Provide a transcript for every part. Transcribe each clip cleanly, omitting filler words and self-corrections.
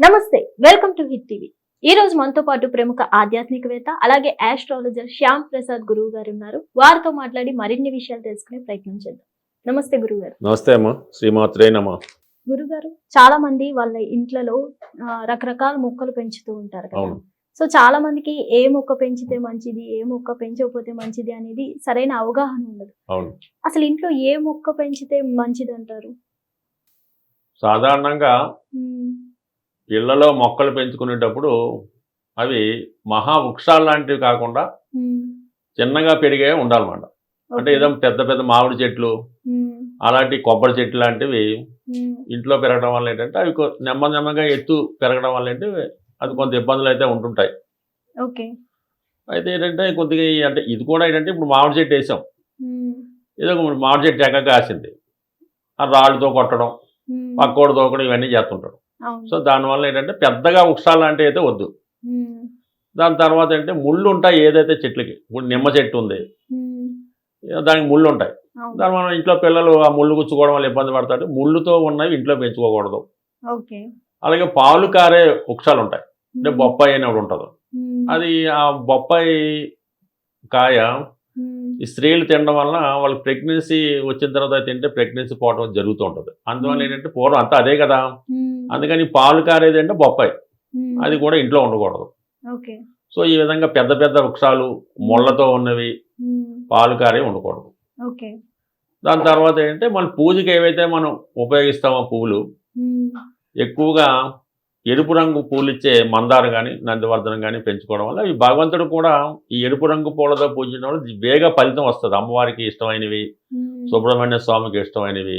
నమస్తే, welcome to hit TV. ఈ రోజు మనతో పాటు ప్రముఖ ఆధ్యాత్మికవేత్త అలాగే ఆస్ట్రాలజర్ శ్యామ్ ప్రసాద్ గురువు గారు ఉన్నారు. వారితో మాట్లాడి మరిన్ని విషయాలు తెలుసుకునే ప్రయత్నం చేద్దాం. నమస్తే గురుగారు. నమస్తే అమ్మా, శ్రీమాత్రే నమః. గురుగారు, చాలా మంది వాళ్ళ ఇంట్లలో రకరకాల మొక్కలు పెంచుతూ ఉంటారు కదా. అవును. సో చాలా మందికి ఏ మొక్క పెంచితే మంచిది, ఏ మొక్క పెంచకపోతే మంచిది అనేది సరైన అవగాహన ఉండదు. అవును. అసలు ఇంట్లో ఏ మొక్క పెంచితే మంచిది అంటారు? సాధారణంగా ఇళ్లలో మొక్కలు పెంచుకునేటప్పుడు అవి మహావృక్షాలు లాంటివి కాకుండా చిన్నగా పెరిగే ఉండాలన్నమాట. అంటే ఏదో పెద్ద పెద్ద మామిడి చెట్లు అలాంటి కొబ్బరి చెట్లు లాంటివి ఇంట్లో పెరగడం వల్ల ఏంటంటే అవి నెమ్మదిగా ఎత్తు పెరగడం వల్ల ఏంటి అది కొంత ఇబ్బందులు అయితే ఉంటుంటాయి. అయితే ఏంటంటే కొద్దిగా అంటే ఇది కూడా ఏంటంటే ఇప్పుడు మామిడి చెట్టు వేసాం, ఏదో మామిడి చెట్టు ఎక్కగా కాసింది, ఆ రాళ్ళతో కొట్టడం, పక్కోడు తోకడం ఇవన్నీ చేస్తుంటాడు. సో దానివల్ల ఏంటంటే పెద్దగా వృక్షాలు లాంటివి అయితే వద్దు. దాని తర్వాత ఏంటంటే ముళ్ళు ఉంటాయి ఏదైతే చెట్లకి. ఇప్పుడు నిమ్మ చెట్టు ఉంది, దానికి ముళ్ళు ఉంటాయి. దాని మనం ఇంట్లో పిల్లలు ఆ ముళ్ళు గుచ్చుకోవడం వల్ల ఇబ్బంది పడతాడు. ముళ్ళుతో ఉన్నవి ఇంట్లో పెంచుకోకూడదు. అలాగే పాలు కారే వృక్షాలు ఉంటాయి, అంటే బొప్పాయి అని ఒకటి ఉంటుంది. అది ఆ బొప్పాయి కాయ ఈ స్త్రీలు తినడం వలన వాళ్ళకి ప్రెగ్నెన్సీ వచ్చిన తర్వాత తింటే ప్రెగ్నెన్సీ పోవడం జరుగుతూ ఉంటుంది. అందువల్ల ఏంటంటే పూర్వం అంతా అదే కదా, అందుకని పాలు కారేది అంటే బొప్పాయి, అది కూడా ఇంట్లో ఉండకూడదు. సో ఈ విధంగా పెద్ద పెద్ద వృక్షాలు ముళ్ళతో ఉన్నవి పాలు కారే ఉండకూడదు. దాని తర్వాత ఏంటంటే మన పూజకి ఏవైతే మనం ఉపయోగిస్తామో పువ్వులు ఎక్కువగా ఎరుపు రంగు పూలు ఇచ్చే మందారం కానీ నందివర్ధనం కానీ పెంచుకోవడం వల్ల ఈ భగవంతుడు కూడా ఈ ఎరుపు రంగు పూలతో పూజించడం వల్ల వేగ ఫలితం వస్తుంది. అమ్మవారికి ఇష్టమైనవి, సుబ్రహ్మణ్య స్వామికి ఇష్టమైనవి.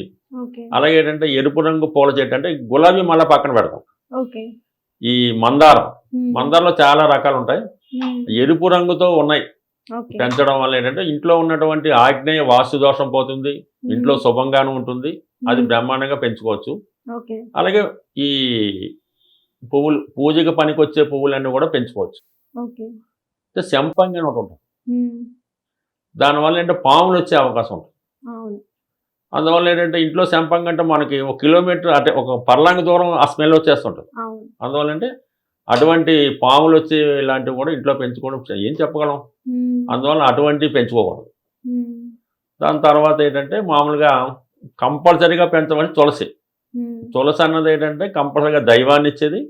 అలాగే ఏంటంటే ఎరుపు రంగు పూల చెట్టు అంటే గులాబీ మళ్ళీ పక్కన పెడతాం. ఈ మందారంలో చాలా రకాలు ఉంటాయి. ఎరుపు రంగుతో ఉన్నాయి పెంచడం వల్ల ఏంటంటే ఇంట్లో ఉన్నటువంటి ఆగ్నేయ వాస్తు దోషం పోతుంది, ఇంట్లో శుభంగాను ఉంటుంది, అది బ్రహ్మాండంగా పెంచుకోవచ్చు. అలాగే ఈ పువ్వులు పూజకి పనికొచ్చే పువ్వులన్నీ కూడా పెంచుకోవచ్చు. శంపంగి అని ఒకటి ఉంటుంది, దానివల్ల ఏంటంటే పాములు వచ్చే అవకాశం ఉంటుంది. అందువల్ల ఏంటంటే ఇంట్లో శంపంగి అంటే మనకి 1 కిలోమీటర్ అంటే ఒక పర్లాంగ దూరం ఆ స్మెల్ వచ్చేస్తుంటుంది. అందువల్ల అంటే అటువంటి పాములు వచ్చి ఇలాంటివి కూడా ఇంట్లో పెంచుకోవడం ఏం చెప్పగలం. అందువల్ల అటువంటివి పెంచుకోకూడదు. దాని తర్వాత ఏంటంటే మామూలుగా కంపల్సరీగా పెంచమని తులసి. తులసి అన్నది ఏంటంటే కంపల్సరీగా దైవాన్ని ఇచ్చేది,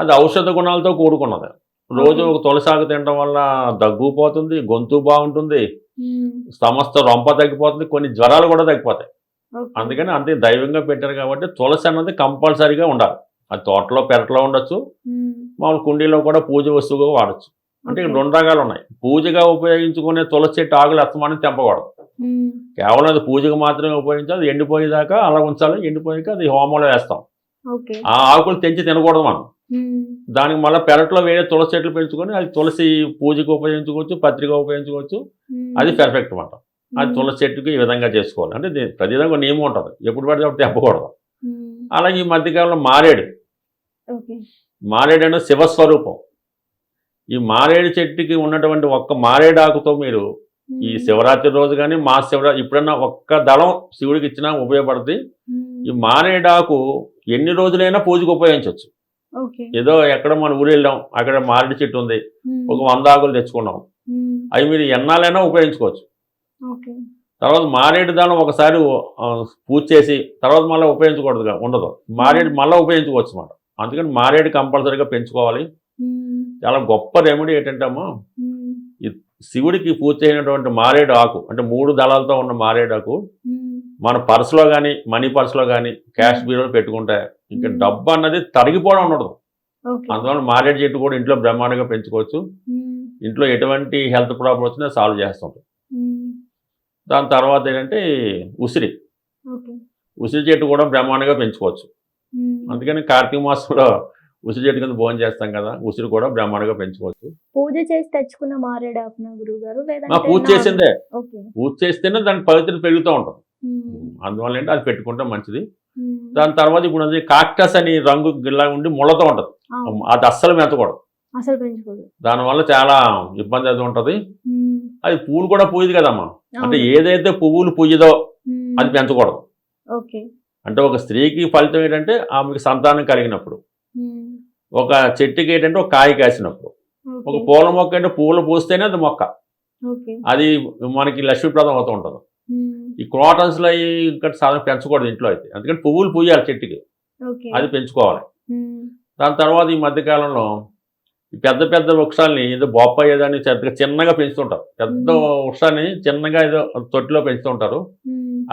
అది ఔషధ గుణాలతో కూడుకున్నది. రోజు ఒక తులసి ఆకు తినడం వల్ల దగ్గు పోతుంది, గొంతు బాగుంటుంది, సమస్త రొంప తగ్గిపోతుంది, కొన్ని జ్వరాలు కూడా తగ్గిపోతాయి. అందుకని అంతే దైవంగా పెట్టారు కాబట్టి తులసి అన్నది కంపల్సరీగా ఉండాలి. అది తోటలో పెరట్లో ఉండొచ్చు, మామూలు కుండీలో కూడా పూజ వస్తువుగా వాడచ్చు. అంటే 2 రకాలు ఉన్నాయి. పూజగా ఉపయోగించుకునే తులసి చెట్టు ఆకులు అస్తమానం తెంపకూడదు. కేవలం అది పూజకు మాత్రమే ఉపయోగించాలి. అది ఎండిపోయేదాకా అలా ఉంచాలి. ఎండిపోయాక అది హోమంలో వేస్తాం. ఆ ఆకులు తెంచి తినకూడదు మనం. దానికి మళ్ళీ పెరట్లో వేరే తులసి చెట్లు పెంచుకొని అది తులసి పూజకు ఉపయోగించుకోవచ్చు, పత్రిక ఉపయోగించుకోవచ్చు. అది పర్ఫెక్ట్ మాట. అది తులసి చెట్టుకి ఈ విధంగా చేసుకోవాలి. అంటే ప్రతిదానికి నియమం ఉంటుంది, ఎప్పుడు పడితే అప్పుడు తెంపకూడదు. అలాగే ఈ మధ్యకాలంలో మారేడు అనేది శివస్వరూపం. ఈ మారేడు చెట్టుకి ఉన్నటువంటి ఒక్క మారేడు ఆకుతో మీరు ఈ శివరాత్రి రోజు కానీ శివరాత్రి ఎప్పుడన్నా ఒక్క దళం శివుడికి ఇచ్చినా ఉపయోగపడుతుంది. ఈ మారేడాకు ఎన్ని రోజులైనా పూజకు ఉపయోగించవచ్చు. ఏదో ఎక్కడ మన ఊరు వెళ్ళాం, అక్కడ మారేడు చెట్టు ఉంది, ఒక 100 ఆకులు తెచ్చుకున్నాం, అవి మీరు ఎన్నాళ్ళైనా ఉపయోగించుకోవచ్చు. తర్వాత మారేడు దళం ఒకసారి పూజ చేసి తర్వాత మళ్ళీ ఉపయోగించకూడదుగా ఉండదు, మారేడు మళ్ళీ ఉపయోగించుకోవచ్చు అన్నమాట. అందుకని మారేడు కంపల్సరీగా పెంచుకోవాలి. చాలా గొప్ప రెమెడీ ఏంటంటే అమ్మా, శివుడికి పూజ చేయనటువంటి మారేడు ఆకు అంటే 3 దళాలతో ఉన్న మారేడు ఆకు మన పర్సులో కానీ మనీ పర్సులో కానీ క్యాష్ బీరోలో పెట్టుకుంటే ఇంకా డబ్బు అన్నది తరిగిపోవడం ఉండదు. అందువల్ల మారేడు చెట్టు కూడా ఇంట్లో బ్రహ్మాండంగా పెంచుకోవచ్చు. ఇంట్లో ఎటువంటి హెల్త్ ప్రాబ్లం వచ్చినా సాల్వ్ చేస్తుంటాం. దాని తర్వాత ఏంటంటే ఉసిరి చెట్టు కూడా బ్రహ్మాండంగా పెంచుకోవచ్చు. అందుకని కార్తీక మాసంలో ఉసిరి చెట్టు కింద భోజనం చేస్తాం కదా, ఉసిరి కూడా బ్రహ్మాండంగా పెంచుకోవచ్చు. పూజ చేసి తెచ్చుకున్న మారేడాకున గురువు గారు, పూజ చేసిందే, పూజ చేస్తేనే దానికి పవిత్రత పెరుగుతూ ఉంటుంది. అందువల్ల ఏంటి అది పెట్టుకుంటే మంచిది. దాని తర్వాత ఇప్పుడు అది కాక్టస్ అని రంగు గిల్లా ఉండి ముళ్ళతో ఉంటుంది, అది అస్సలు మెత్తకూడదు, దానివల్ల చాలా ఇబ్బంది అది ఉంటుంది. అది పువ్వులు కూడా పూయదు కదమ్మా. అంటే ఏదైతే పువ్వులు పూయదో అది పెంచకూడదు. అంటే ఒక స్త్రీకి ఫలితం ఏంటంటే ఆమెకి సంతానం కలిగినప్పుడు ఒక చెట్టుకి ఏంటంటే ఒక కాయ కాసినప్పుడు, ఒక పూల మొక్క అంటే పువ్వులు పూస్తేనే అది మొక్క, అది మనకి లక్ష్మీప్రదం అవుతూ ఉంటుంది. ఈ క్రోటన్స్లో ఇంకా సాధారణ పెంచకూడదు ఇంట్లో అయితే, అందుకని పువ్వులు పూయాలి చెట్టుకి, అది పెంచుకోవాలి. దాని తర్వాత ఈ మధ్యకాలంలో ఈ పెద్ద పెద్ద వృక్షాలని ఏదో బొప్పాయి ఏదని చిన్నగా పెంచుతుంటారు, పెద్ద వృక్షాన్ని చిన్నగా ఏదో తొట్టిలో పెంచుతుంటారు.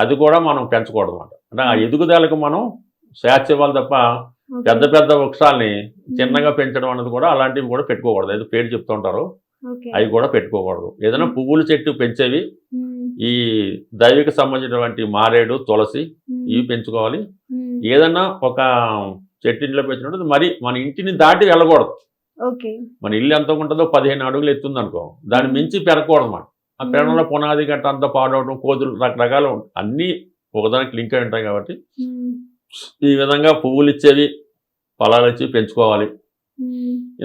అది కూడా మనం పెంచకూడదు అన్నమాట. అంటే ఆ ఎదుగుదలకు మనం స్వేచ్ఛ ఇవ్వాలి తప్ప పెద్ద పెద్ద వృక్షాలని చిన్నగా పెంచడం అనేది కూడా అలాంటివి కూడా పెట్టుకోకూడదు. ఏదో పేరు చెప్తుంటారు, అవి కూడా పెట్టుకోకూడదు. ఏదైనా పువ్వుల చెట్టు పెంచేవి ఈ దైవిక సంబంధించినటువంటి మారేడు, తులసి ఇవి పెంచుకోవాలి. ఏదన్నా ఒక చెట్టు ఇంట్లో పెంచినట్టు మరి మన ఇంటిని దాటి వెళ్ళకూడదు. మన ఇల్లు ఎంత ఉంటుందో 15 అడుగులు ఎత్తుంది అనుకో, దాన్ని మించి పెరగకూడదు అన్నమాట. ఆ పెరగడంలో పునాది గట్ట అంతా పాడవడం, కోతులు రకరకాలు అన్నీ ఒకదానికి లింక్ అయి ఉంటాయి. కాబట్టి ఈ విధంగా పువ్వులు ఇచ్చేవి, ఫలాలు ఇచ్చి పెంచుకోవాలి.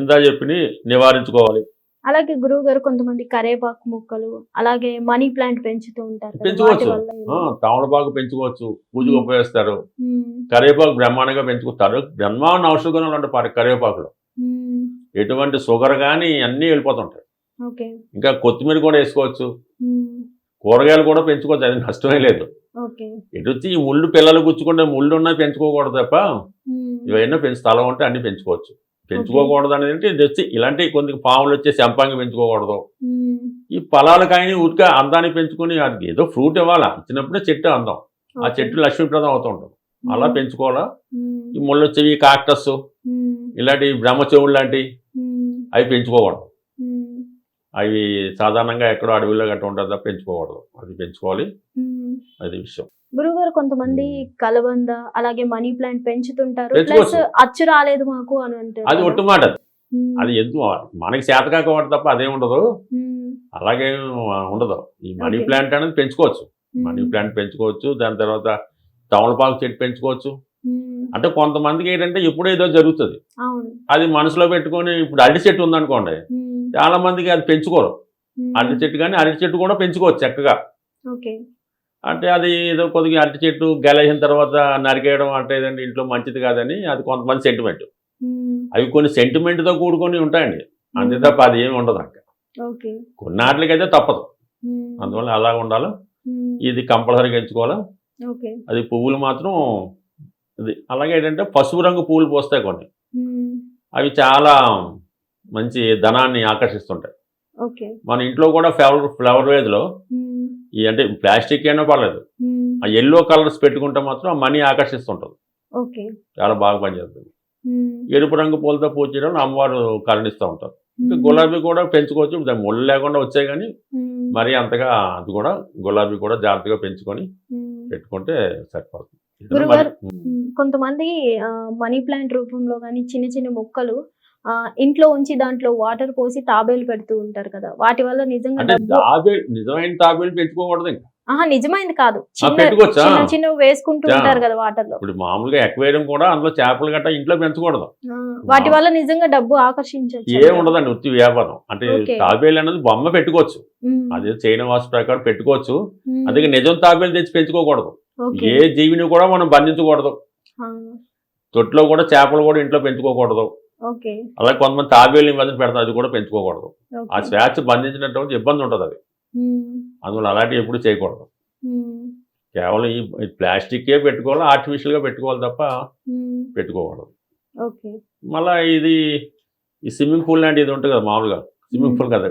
ఇందా చెప్పి నివారించుకోవాలి. అలాగే గురువు గారు కొంతమంది కరేపాకు మొక్కలు, అలాగే మనీ ప్లాంట్ పెంచుతూ ఉంటారు కదా, పెంచుకోవచ్చు. వాటి వల్ల తమలపాకు పెంచుకోవచ్చు, పూజకు ఉపయోగిస్తారు. కరివేపాకు బ్రహ్మాండంగా పెంచుకుంటారు. బ్రహ్మాండ ఔషధ గుణాలు ఉంటాయి కరివేపాకులో. ఎటువంటి షుగర్ కానీ అన్నీ వెళ్ళిపోతుంటాయి. ఇంకా కొత్తిమీర కూడా వేసుకోవచ్చు, కూరగాయలు కూడా పెంచుకోవచ్చు, అది నష్టమే లేదు. ఎటు వచ్చి ఈ ముళ్ళు పిల్లలు గుచ్చుకుంటే ముళ్ళు ఉన్నాయి పెంచుకోకూడదు తప్ప, ఇవైనా స్థలం ఉంటే అన్ని పెంచుకోవచ్చు. పెంచుకోకూడదు అనేది అంటే ఇది వచ్చి ఇలాంటి కొన్ని పాములు వచ్చే సంపంగి పెంచుకోకూడదు. ఈ ఫలాలు కానీ ఉరికే అందాన్ని పెంచుకొని అది ఏదో ఫ్రూట్ ఇవ్వాలా, ఇచ్చినప్పుడే చెట్టు అందం, ఆ చెట్టు లక్ష్మీప్రదం అవుతూ ఉంటుంది. అలా పెంచుకోవాలా. ఈ ముళ్ళు వచ్చేవి కాక్టస్ ఇలాంటి బ్రహ్మచెవులు లాంటి అవి పెంచుకోకూడదు. అవి సాధారణంగా ఎక్కడో అడవిలో గట్ట ఉంటుంది తప్ప పెంచుకోకూడదు. అది పెంచుకోవాలి, అది విషయం. గురుగారు కొంతమంది కలబంద అలాగే మనీ ప్లాంట్ పెంచుతుంటారు, పెంచుకోవచ్చు. ప్లస్ అచ్చు రాలేదు మాకు అని అంటారు. అది ఒట్టు మాట. అది ఎందుకు మనకి చేతకాక వాటి తప్ప అదేం ఉండదు, అలాగే ఉండదు. ఈ మనీ ప్లాంట్ అనేది పెంచుకోవచ్చు, మనీ ప్లాంట్ పెంచుకోవచ్చు. దాని తర్వాత తమలపాకు చెట్టు పెంచుకోవచ్చు. అంటే కొంతమందికి ఏంటంటే ఎప్పుడో ఏదో జరుగుతుంది, అది మనసులో పెట్టుకొని, ఇప్పుడు అరటి చెట్టు ఉందనుకోండి, చాలా మందికి అది పెంచుకోరు. అరటి చెట్టు కానీ అరటి చెట్టు కూడా పెంచుకోవచ్చు చక్కగా. అంటే అది ఏదో కొద్దిగా అరటి చెట్టు గెలసిన తర్వాత నరికేయడం అంటే ఏదంటే ఇంట్లో మంచిది కాదని అది కొంతమంది సెంటిమెంట్. అవి కొన్ని సెంటిమెంట్తో కూడుకొని ఉంటాయండి, అంతే తప్ప అది ఏమి ఉండదు. అక్కడ కొన్నాట్లకైతే తప్పదు, అందువల్ల అలా ఉండాలి. ఇది కంపల్సరీగా ఎంచుకోవాలా. అది పువ్వులు మాత్రం ఇది. అలాగే ఏంటంటే పసుపు రంగు పువ్వులు పోస్తాయి కొన్ని, అవి చాలా మంచి ధనాన్ని ఆకర్షిస్తుంటాయి. మన ఇంట్లో కూడా ఫ్లవర్ వేజ్లో ఈ అంటే ప్లాస్టిక్ అయినా పర్లేదు, ఆ ఎల్లో కలర్స్ పెట్టుకుంటే మాత్రం ఆ మనీ ఆకర్షిస్తుంటుంది, చాలా బాగా పనిచేస్తుంది. ఎరుపు రంగు పూలతో పూజ చేయడం అమ్మవారు కరుణిస్తూ ఉంటారు. ఇంకా గులాబీ కూడా పెంచుకోవచ్చు, దాని ముళ్ళు లేకుండా వచ్చాయి కానీ మరీ అంతగా అది కూడా గులాబీ కూడా జాగ్రత్తగా పెంచుకొని పెట్టుకుంటే సరిపోతుంది. కొంతమంది మనీ ప్లాంట్ రూపంలో కానీ చిన్న చిన్న మొక్కలు ఇంట్లో ఉంచి దాంట్లో వాటర్ పోసి తాబేలు పెడుతూ ఉంటారు కదా, వాటి వల్ల నిజంగా నిజమైన తాబేలు పెంచుకోకూడదు. ఇంకా నిజమైంది కాదు, పెట్టుకోవచ్చా, చిన్న వేసుకుంటూ ఉంటారు కదా వాటర్ లో. ఇప్పుడు మామూలుగా ఎక్వేరియం కూడా అందులో చేపలు గట్ట ఇంట్లో పెంచకూడదు. వాటి వల్ల నిజంగా డబ్బు ఆకర్షించవచ్చు. ఏం ఉండదండి, ఉత్తి వ్యాపారం. అంటే తాబేలు అనేది బొమ్మ పెట్టుకోవచ్చు, అదే చైనా వాస్తు ప్రకారం పెట్టుకోవచ్చు. అందుకే నిజం తాబేలు తెచ్చి పెంచుకోకూడదు. ఏ జీవిని కూడా మనం బంధించకూడదు. తొట్లో కూడా చేపలు కూడా ఇంట్లో పెంచుకోకూడదు. అలాగే కొంతమంది తాబేలు ఇబ్బంది పెడతారు, అది కూడా పెంచుకోకూడదు. ఆ స్వేచ్ఛ బంధించినటువంటి ఇబ్బంది ఉంటుంది అది, అందువల్ల అలాంటివి ఎప్పుడు చేయకూడదు. కేవలం ఈ ప్లాస్టిక్కే పెట్టుకోవాలి, ఆర్టిఫిషియల్గా పెట్టుకోవాలి తప్ప పెట్టుకోకూడదు. మళ్ళీ ఇది ఈ స్విమ్మింగ్ పూల్ లాంటి ఇది ఉంటుంది కదా, మామూలుగా స్విమ్మింగ్ పూల్ కదా,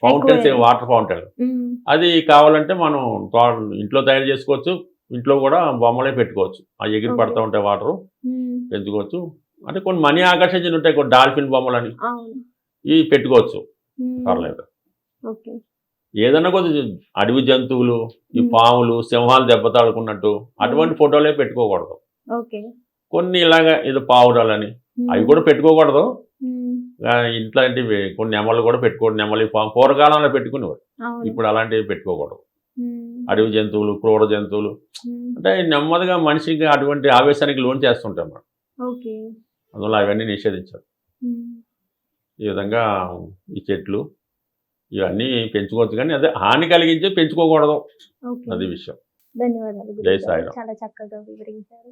ఫౌంటైన్స్, వాటర్ ఫౌంటైన్, అది కావాలంటే మనం ఇంట్లో తయారు చేసుకోవచ్చు. ఇంట్లో కూడా బొమ్మలే పెట్టుకోవచ్చు, ఆ ఎగిరి పడుతూ ఉంటాయి వాటరు, పెంచుకోవచ్చు. అంటే కొన్ని మనీ ఆకర్షించి ఉంటాయి, కొన్ని డాల్ఫిన్ బొమ్మలని ఇవి పెట్టుకోవచ్చు, పర్లేదు. ఏదన్నా కొద్ది అడవి జంతువులు, ఈ పాములు, సింహాలు దెబ్బతాడుకున్నట్టు అటువంటి ఫోటోలే పెట్టుకోకూడదు. కొన్ని ఇలాగా ఏదో పావురాలని అవి కూడా పెట్టుకోకూడదు. ఇట్లాంటివి కొన్ని నెమలు కూడా పెట్టుకోండి, నెమలి పాము పూర్వకాలంలో పెట్టుకునేవాడు, ఇప్పుడు అలాంటివి పెట్టుకోకూడదు. అడవి జంతువులు, క్రూర జంతువులు అంటే నెమ్మదిగా మనిషికి అటువంటి ఆవేశానికి లోన్ చేస్తుంటాం మనం, అందువల్ల అవన్నీ నిషేధించారు. ఈ విధంగా ఈ చెట్లు ఇవన్నీ పెంచుకోవచ్చు, కానీ అదే హాని కలిగించే పెంచుకోకూడదు, అది విషయం. ధన్యవాదాలు, జై సాయిరామ్. చాలా చక్కగా వివరించారు.